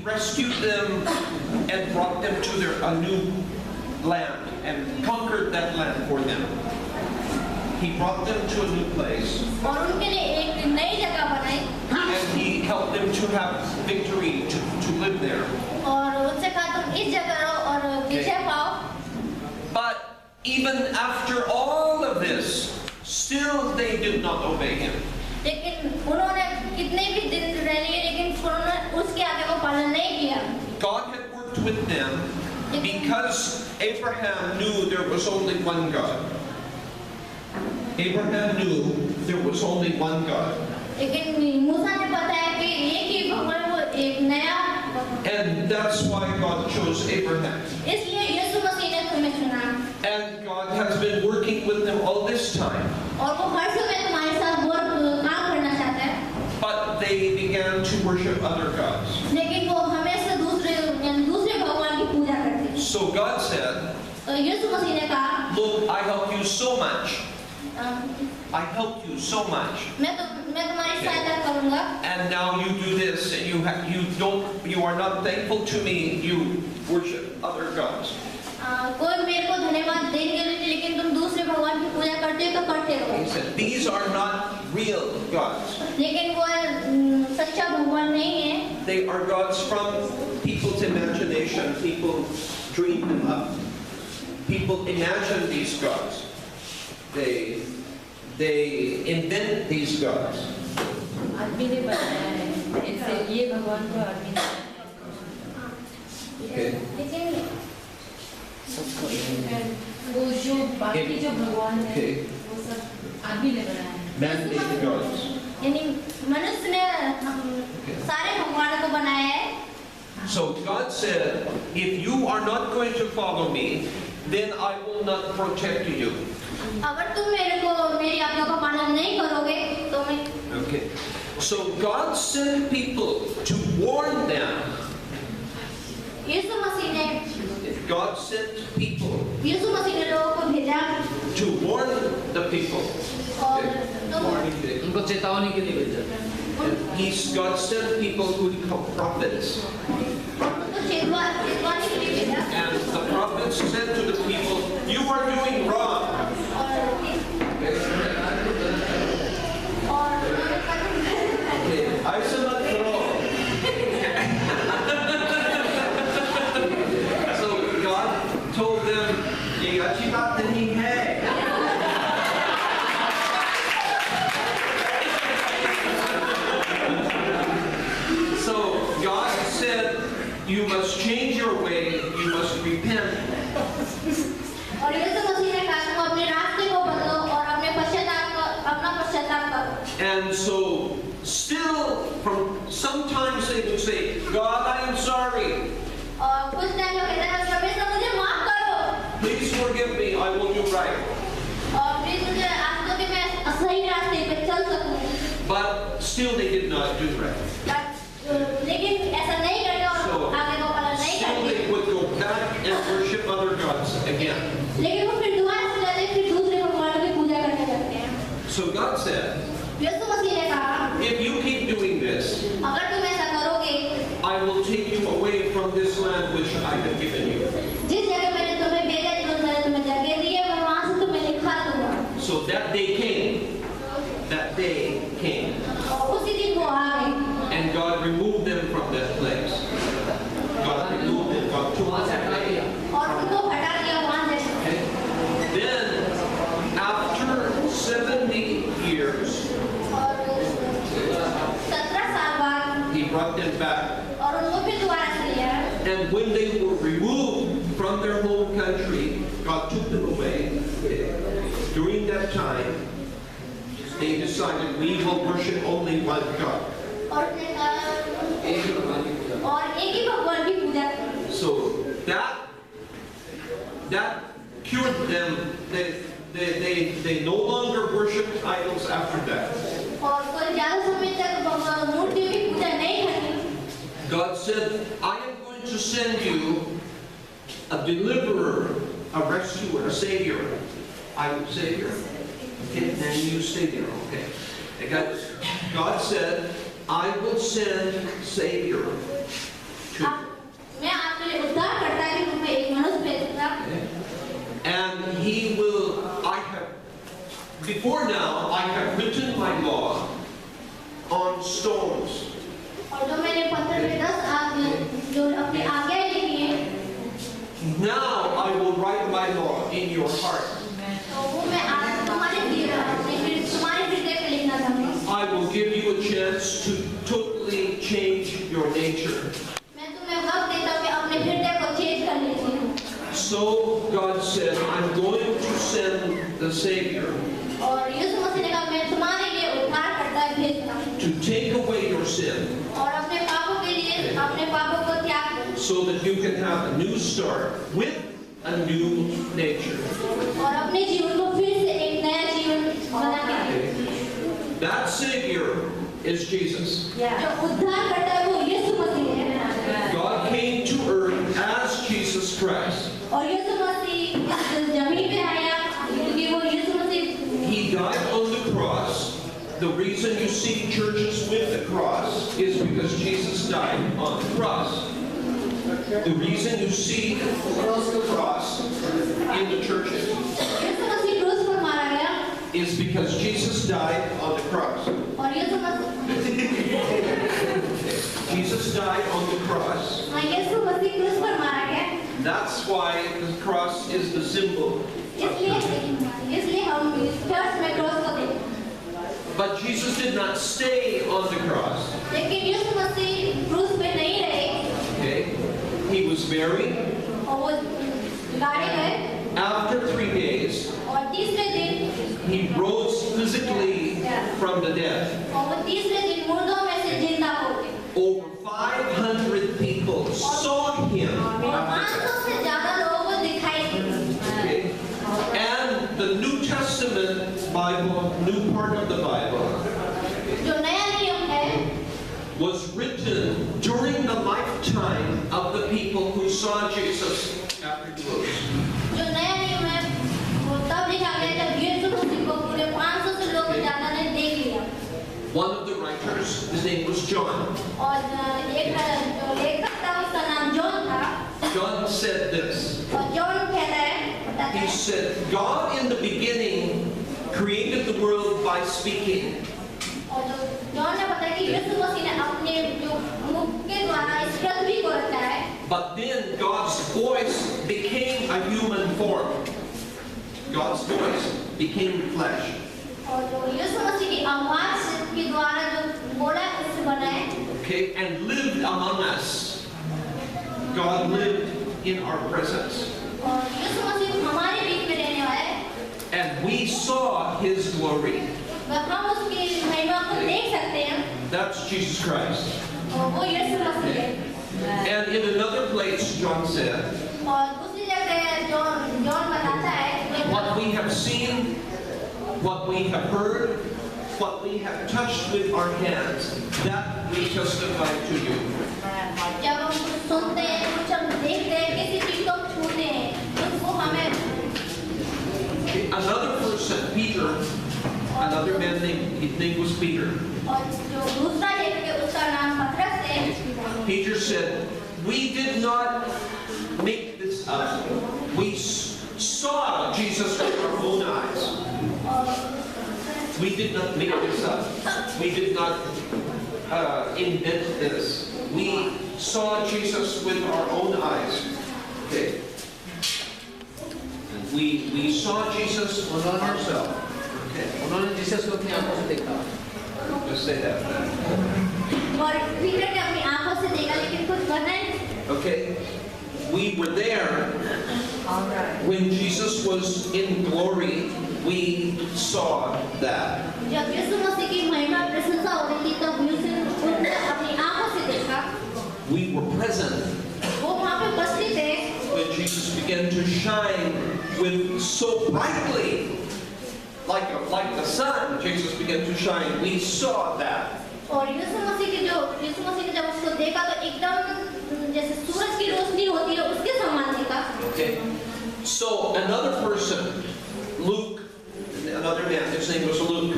rescued them and brought them to a new land and conquered that land for them. He brought them to a new place. और उनके लिए एक नई जगह बनाई. And he helped them to have victory, to live there. और उनसे कहा तुम इस जगह रहो और विजय पाओ. But even after all of this, still they did not obey him. लेकिन उन्होंने कितने भी दिन रह लिए लेकिन उन्होंने उसके आगे वो पालन नहीं किया. God had worked with them because Abraham knew there was only one God. Abraham knew there was only one God. लेकिन मूसा ने बताया कि एक ही भगवान वो एक नया. And that's why God chose Abraham. इसलिए यीशु मसीह ने तुम्हें चुना. And God has been working with them all this time. और वो हर समय तुम्हारे साथ काम करना चाहता है. But they began to worship other gods. लेकिन वो हमेशा दूसरे भगवान की पूजा करते हैं. So God said, यीशु मसीह ने कहा, look, I helped you so much. I helped you so much. मैं तुम्हारी सहायता करूंगा. And now you do this, and you are not thankful to me. You worship other gods. कोई मेरे को धन्यवाद देंगे लेकिन तुम दूसरे भगवान की पूजा करते हो तो करते रहो. He said, these are not real gods. लेकिन वो सच्चा भगवान नहीं है. They are gods from people's imagination. People dream them up. People imagine these gods. They invent these gods. आदमी ने बनाया है. इससे ये भगवान को आदमी ने. Okay. लेकिन वो जो बाकी जो भगवान है वो सब आदमी ने बनाया है. Man-made gods. यानी मनुष्य ने सारे भगवानों को बनाया है. So God said, if you are not going to follow me, then I will not protect you. अगर तुम मेरी आज्ञा का पालन नहीं करोगे तो मैं. Okay. So God sent people to warn them. यीशु मसीह ने God sent people यीशु मसीह ने लोगों को भेजा to warn the people. और उनको चेतावनी के लिए भेजा. God sent people who he called prophets. उनको चेतावनी के लिए भेजा. And the prophets said to the people, you are doing wrong. ऐसा मत करो. So God told them, ये अच्छी बात नहीं है. So God said, you must change your way, you must repent. और यीशु मसीह ने कहा तुम अपने रास्ते को बदलो और अपना पश्चाताप करो. And so still sometimes they would say, God, I am sorry. और कुछ टाइम में कहते हैं परमेश्वर मुझे माफ करो. Please forgive me, I will do right. और प्लीज मुझे आज तो कि मैं सही रास्ते पे चल सकूं. But still they did not do right. लेकिन ऐसा नहीं करते और आगे को पालन नहीं Still करते. they would go back and worship other gods again. लेकिन वो फिर दोबारा से जाते फिर दूसरे भगवानों की पूजा करने लगते हैं. So God said, यीशु मसीह ने कहा if you keep doing this, अगर तुम ऐसा करोगे I will take you away from this land which I have given you. जिस जगह मैंने तुम्हें भेजा मैंने तुम्हें जगह दी है मैं वहां से तुम्हें निकाल दूंगा. So that day came. और उसी दिन वो आ गए. And God removed them from that place. God removed them. God took them away. और उनको हटा दिया वहां से. Okay. Then, after 70 years, और 17 साल बाद He brought them back. और उनको फिर दोबारा से लिया. And when they were removed from their home country, God took them away. During that time, they decided we will worship only one God. और एक ही भगवान की पूजा. So that cured them. They no longer worshipped idols after that. और कोई ज़्यादा समय तक मूर्तियों की पूजा नहीं करती. God said, I am going to send you a deliverer, a rescuer, a savior. Savior? Okay, then you stay there, okay. And God said, I will send Savior मैं आपके लिए उद्धारकर्ता के रूप में एक मनुष्य भेजूंगा And he will, before now, I have written my law on stones. और जो मैंने पत्थर पे 10 आज्ञा जो अपनी आज्ञाएं लिखी हैं Now I will write my law in your heart. तो वो मैं आज तुम्हारे हृदय पे लिखना चाहूंगा I will give you a chance to totally change your nature. मैं तुम्हें वक्त देता हूँ कि अपने हृदय को चेंज कर लीजिए So God said, I'm going to send the Savior और यीशु मसीह ने कहा मैं तुम्हारे लिए उद्धारकर्ता भेजूंगा to take away your sin और अपने पापों के लिए अपने पापों को त्याग दो so that you can have a new start with a new nature. और अपने जीवन को फिर से एक नया जीवन बना के दो। That Savior is Jesus. जो उद्धारकर्ता है वो यीशु मसीह है God came to earth as Jesus Christ. और यीशु मसीह इस जमीन पे आया क्योंकि वो यीशु मसीह He died on the cross. The reason you see churches with the cross is because Jesus died on the cross. The reason you see the cross in the churches यीशु मसीह क्रूस पर मारा गया is because Jesus died on the cross. और यीशु मसीह Jesus died on the cross. हाँ यीशु मसीह क्रूस पर मारा गया That's why the cross is the symbol. इसलिए हम चर्च में क्रॉस को देखते हैं But Jesus did not stay on the cross. लेकिन यीशु मसीह क्रूस पे नहीं रहे Okay? He was buried. और वो गाड़े गए After 3 days, और तीसरे दिन he rose physically from the dead. और वो तीसरे दिन मुर्दों में से जिंदा हो गए Over 500 people saw him. और 500 से ज्यादा लोगों को दिखाई दिए Okay? And the New Testament Bible, new part of the Bible, जो नया नियम है was written during the lifetime of the people who saw Jesus after he rose. जो नया नियम है वो तब लिखा गया जब यीशु मसीह को पूरे 500 से लोग ज्यादा ने देख लिया One of the writers, his name was John. और एक जो लेखक था उसका नाम जॉन था John said this. और जॉन कहता है He said, God in the beginning created the world by speaking. और जो जॉन ने बताया कि यीशु मसीह ने अपने जो मुख के द्वारा इस पृथ्वी को रचा है But then God's voice became a human form. God's voice became flesh. और जो यीशु मसीह की आवाज के द्वारा जो बोला उससे बना है Okay, and lived among us. God lived in our presence. और यीशु मसीह हमारे बीच में रहने वाला है And we saw his glory. वह हम उसकी महिमा को देख सकते हैं That's Jesus Christ. और वो यीशु मसीह है And in another place, John said, और दूसरी जगह जॉन बताता है कि what we have seen, what we have heard, what we have touched with our hands, that we testify to you. जब हम कुछ सुनते हैं कुछ हम देखते हैं किसी चीज को हम छूते हैं उसको हमें Another person, Peter, another man named, his name was Peter. और जो दूसरा लेखक है उसका नाम पतरस है Peter said, we did not make this up. We saw Jesus with our own eyes. We did not make this up. We did not invent this. We saw Jesus with our own eyes. Okay. We saw Jesus ourselves. Okay. उन्होंने Jesus को अपनी आंखों से देखा Just say that. और Peter ने अपनी आंखों से देखा लेकिन कुछ करना नहीं Okay. We were there when Jesus was in glory. We saw that. जब यीशु मसीह की महिमा प्रशंसा हो रही थी तब यीशु ने अपनी आंखों से देखा We were present वो वहाँ पे उपस्थित थे when Jesus began to shine with so brightly, like the sun. Jesus began to shine. We saw that. और यीशु मसीह ने जब उसको देखा तो एकदम जैसे सूरज की रोशनी होती है उसके समान दिखा Okay. So another person, Luke, another man, his name was Luke.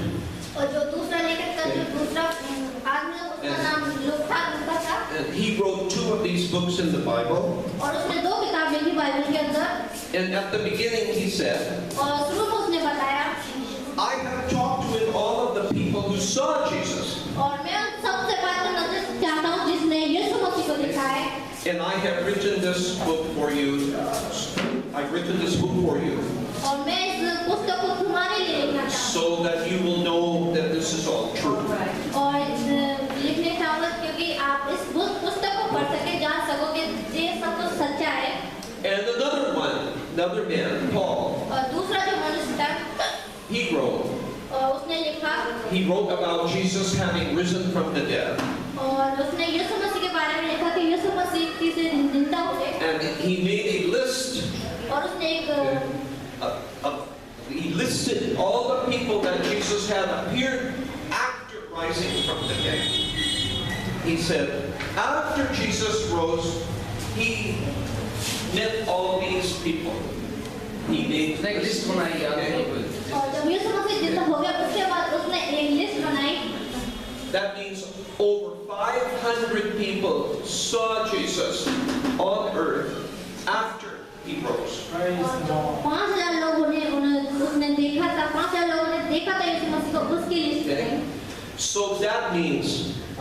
और जो दूसरा लेखक का जो दूसरा आदमी था उसका नाम लूका था And he wrote 2 of these books in the Bible. और उसने 2 किताब लिखी बाइबल के अंदर And at the beginning he said, और शुरू में उसने बताया I have talked with all of the people who saw Jesus. और मैं उन सबसे बात करना चाहता हूँ जिसने यीशु मसीह को देखा है And I have written this book for you. I've written this book for you और मैं इस पुस्तक को तुम्हारे लिए लिखना चाहता हूँ so that you will know that this is all true. और लिखने चाहूँगा क्योंकि आप इस पुस्तक को पढ़ सके जान सकोगे ये सब तो सच्चा है And another man, Paul, और दूसरा जो मनुष्य था he wrote. उसने लिखा He wrote about Jesus having risen from the dead. और उसने यीशु मसीह के बारे में लिखा कि यीशु मसीह से जिंदा हुए And he made a list. और उसने एक He listed all the people that Jesus had appeared after rising from the dead. He said, after Jesus rose, he met all these people. He named उसने एक list बनाई याद है और जब यीशु मसीह जिंदा हो गया उसके बाद उसने एक लिस्ट बनाई That means over 500 people saw Jesus on earth after he rose. 5,000 लोगों ने उसने देखा था 5,000 लोगों ने देखा था यीशु मसीह को उसकी लिस्ट में So that means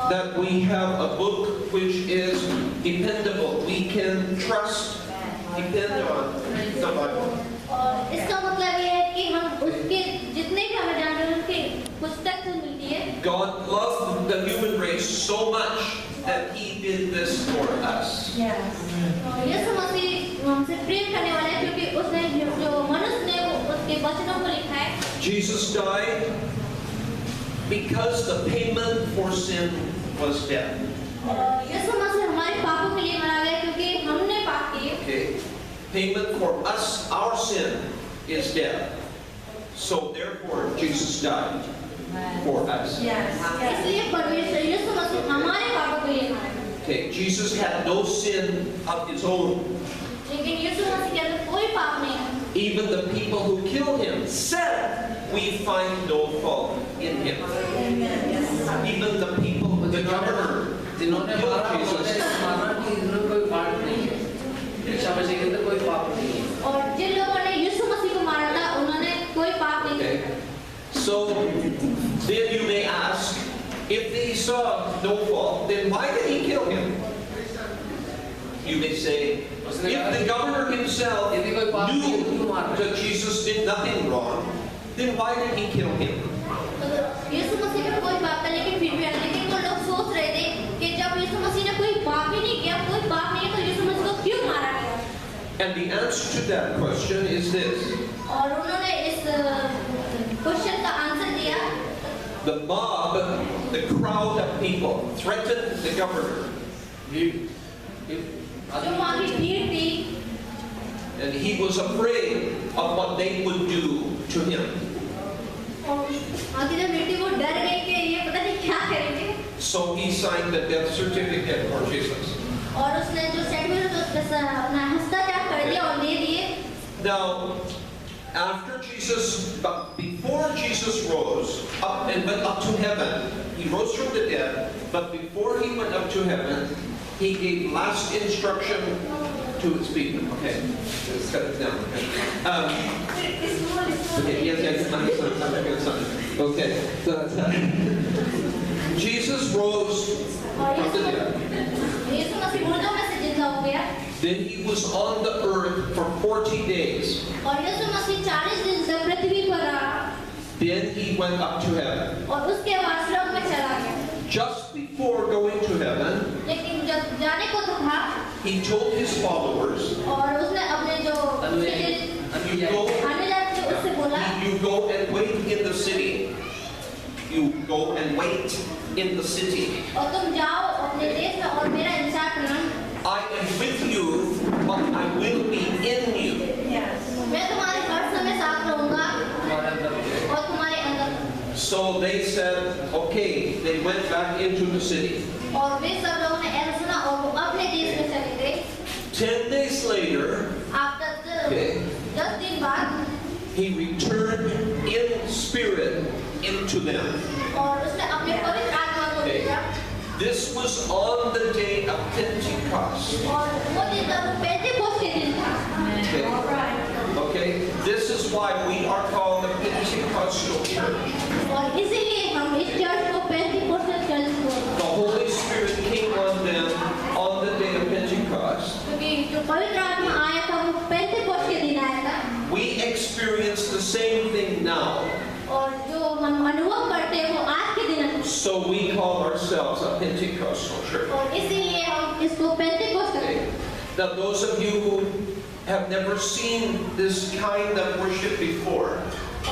that we have a book which is dependable. We can trust, depend on the Bible. और इसका मतलब ये है कि हम उसके जितने भी हमें जानते हैं उनकी पुस्तक से मिलती है God loved the human race so much that he did this for us. और यीशु मसीह हमसे प्रेम करने वाला है क्योंकि उसने जो मनुष्य ने उसके वचनों को लिखा है Jesus died because the payment for sin was death. और यीशु मसीह हमारे पापों के लिए मरा गया क्योंकि हमने पाप किए Okay. Payment for us, our sin, is death. So therefore, Jesus died for us. इसलिए परमेश्वर यीशु मसीह हमारे पापों के लिए मरा गया Okay. Jesus had no sin of his own. लेकिन यीशु मसीह के अंदर कोई पाप नहीं है Even the people who killed him said, we find no fault in him. Even the people, the governor, जिन्होंने killed मारा Jesus. उन्होंने माना कि इनमें कोई पाप नहीं है ईसा मसीह के अंदर कोई पाप नहीं है और जिन लोगों ने यीशु मसीह को मारा था उन्होंने कोई पाप नहीं किया Okay. So then you may ask, if they saw no fault, then why did he kill him? You may say, if the governor himself knew that Jesus did nothing wrong, then why did he kill him? तो यीशु मसीह में कोई पाप था लेकिन फिर भी लेकिन वो लोग सोच रहे थे कि जब यीशु मसीह ने कोई पाप ही नहीं किया कोई पाप नहीं तो यीशु मसीह को क्यों मारा गया And the answer to that question is this. और उन्होंने इस क्वेश्चन का आंसर दिया The mob, the crowd of people, threatened the governor. जो वहाँ की भीड़ थी And he was afraid of what they would do to him. और वहाँ की जो भीड़ थी वो डर गई कि ये पता नहीं क्या करेंगे So he signed the death certificate for Jesus. और उसने जो सर्टिफिकेट उस पे अपना हस्ताक्षर कर दिया और दे दिए Now, after Jesus, but before Jesus rose up and went up to heaven, he rose from the dead, but before he went up to heaven, he gave last instruction to his people. Okay, let's cut it down. Okay, yes, understand. Okay, Jesus rose from the dead. यीशु मसीह मुर्दों में से जिंदा हो गया Then he was on the earth for 40 days. और यीशु मसीह 40 दिन तक पृथ्वी पर रहा Then he went up to heaven. और उसके बाद स्वर्ग में चला गया Just before going to heaven, लेकिन जब जाने को तो था he told his followers, और उसने अपने जो you go, अनुयायी थे उससे बोला you go and wait in the city. You go and wait in the city. और तुम जाओ अपने देश में और मेरा इंतजार करना I am with you, but I will be in you. मैं तुम्हारे हर समय साथ रहूंगा और तुम्हारे अंदर So they said, okay. They went back into the city. और वे सब लोगों ने ऐसा सुना और वो अपने देश में चले गए 10 days later, Okay. 10 दिन बाद he returned in spirit into them. और उसने अपने पवित्र आत्मा को Okay. दिया This was on the day of Pentecost. और वो दिन तब पेंटेकोस्ट के दिन था। Okay? This is why we are called the Pentecostal church. और इसीलिए हम इस चर्च को पेंटेकोस्टल चर्च बोलते हैं। The Holy Spirit came on them on the day of Pentecost. क्योंकि जो पवित्र आत्मा आया था वो पेंटेकोस्ट के दिन आया था। We experience the same thing now. और जो हम अनुभव करते हैं वो आज के दिन है। So we call ourselves a Pentecostal church. और इसीलिए हम इसको पेंटेकोस्ट कहते Okay? हैं। Now those of you who have never seen this kind of worship before,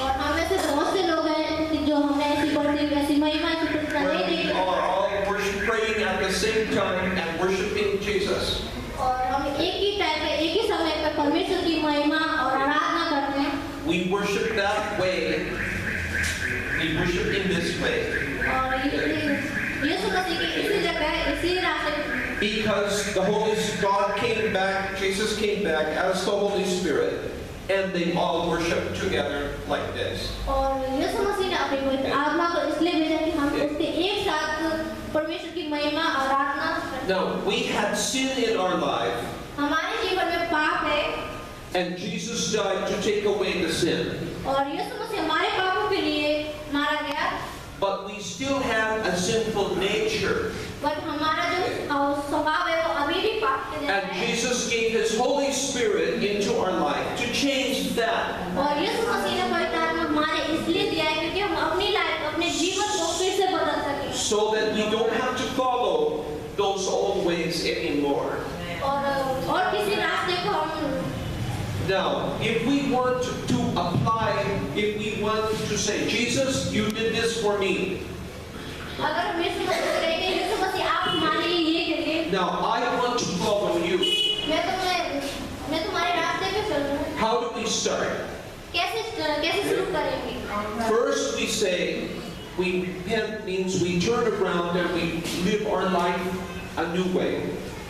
और हम में से बहुत से लोग हैं कि जो हमने ऐसी बढ़ती ऐसी महिमा की प्रतिष्ठा where नहीं we देखी are all worship, praying at the same time and worshiping Jesus. और हम एक ही टाइम पे एक ही समय पे परमेश्वर की महिमा और आराधना करते हैं We worship that way. We worship in this way. और यीशु मसीह की इसी जगह इसी रास्ते Because the Holy God came back, Jesus came back as the Holy Spirit, and they all worship together like this. और यीशु मसीह ने अपनी पवित्र आत्मा को इसलिए भेजा कि हम उसके एक साथ परमेश्वर की महिमा और आराधना करें। Now, we had sin in our life, हमारे जीवन में पाप है and Jesus died to take away the sin. और यीशु मसीह हमारे पापों के लिए मारा गया But we still have a sinful nature. But हमारा जो स्वभाव है वो अभी भी पाप के जैसा And है Jesus gave His Holy Spirit into our life to change that. और यीशु मसीह ने पवित्र आत्मा हमारे इसलिए दिया है क्योंकि हम अपनी लाइफ अपने जीवन को फिर से बदल सकें So that we don't have to follow those old ways anymore. और किसी रास्ते को हम Now, if we want to apply, if we want to say, Jesus, you did this for me. अगर हम यीशु मसीह को कहेंगे यीशु मसीह आप हमारे लिए ये करिए Now, I want to follow you. मैं तुम्हारे रास्ते पे चलूं How do we start? कैसे शुरू करेंगे First, we say, we repent means we turn around and we live our life a new way.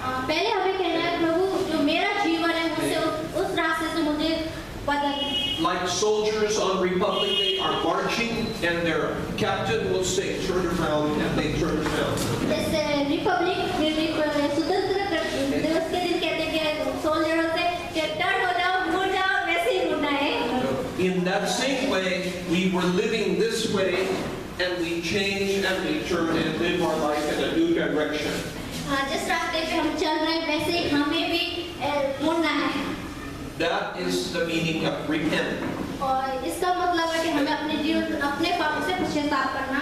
पहले हमें कहना है प्रभु जो मेरा जीवन है मुझसे उस रास्ते से मुझे बदल Like soldiers on Republic Day are marching and their captain will say, turn around, and they turn around. जैसे रिपब्लिक स्वतंत्र दिवस के दिन कहते हैं कि सोल्जरों से कि टर्न हो जाओ मुड़ जाओ वैसे ही मुड़ना है In that same way, we were living this way and we change and we turn and live our life in a new direction. जिस रास्ते पे हम चल रहे हैं वैसे ही हमें भी मुड़ना है That is the meaning of repent. और इसका मतलब है कि हमें अपने जीवन अपने पापों से पश्चाताप करना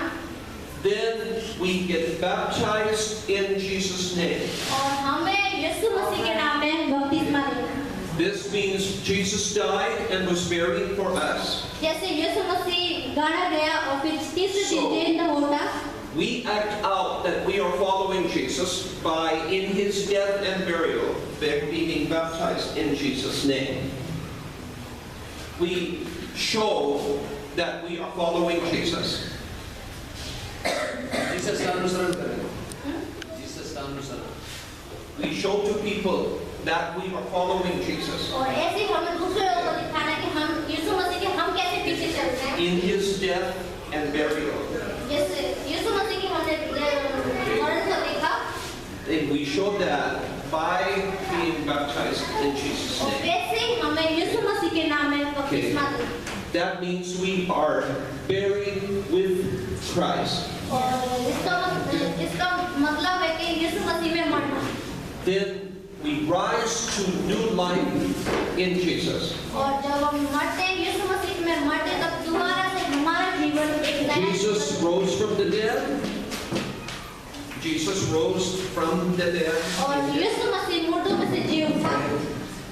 Then we get baptized in Jesus' name. और हमें यीशु मसीह के नाम में बपतिस्मा लेना This means Jesus died and was buried for us. जैसे यीशु मसीह गाड़ा गया और फिर तीसरे दिन जिंदा होता We act out that we are following Jesus by, in His death and burial, being baptized in Jesus' name. We show that we are following Jesus. Jesus का अनुसरण करें जीसस का अनुसरण We show to people that we are following Jesus और ऐसे हमें दूसरे लोगों को दिखाना कि हम यीशु मसीह के हम कैसे पीछे चलते हैं in His death and burial. जैसे यीशु मसीह की हमने मरण को देखा And we show that by being baptized in Jesus' और name. वैसे ही हमें यीशु मसीह के नाम में बपतिस्मा देना That means we are buried with Christ. और इसका मतलब है कि यीशु मसीह में मरना Then we rise to new life in Jesus. और जब हम मरते हैं यीशु मसीह में मरते हैं तब दोबारा से हमारा जीवन एक नया Jesus rose from the dead. Jesus rose from the dead. और यीशु मसीह मुर्दों में से जी उठा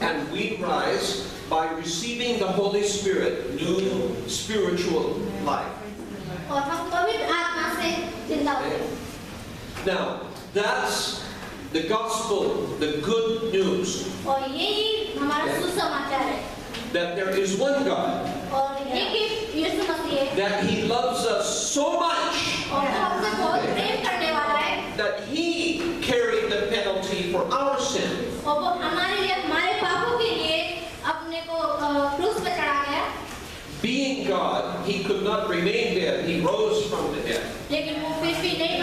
And we rise by receiving the Holy Spirit, new spiritual life. और हम पवित्र आत्मा से जिंदा होते हैं Now, that's the gospel, the good news, और यही हमारा सुसमाचार है that there is one God, और एक ही यीशु मसीह है that He loves us so much और वो हमसे बहुत प्रेम करने वाला है that He carried the penalty for our sin. और वो हमारे लिए हमारे पापों के लिए अपने को क्रूस पे चढ़ा गया Being God, He could not remain dead. He rose from the dead. लेकिन वो फिर भी नहीं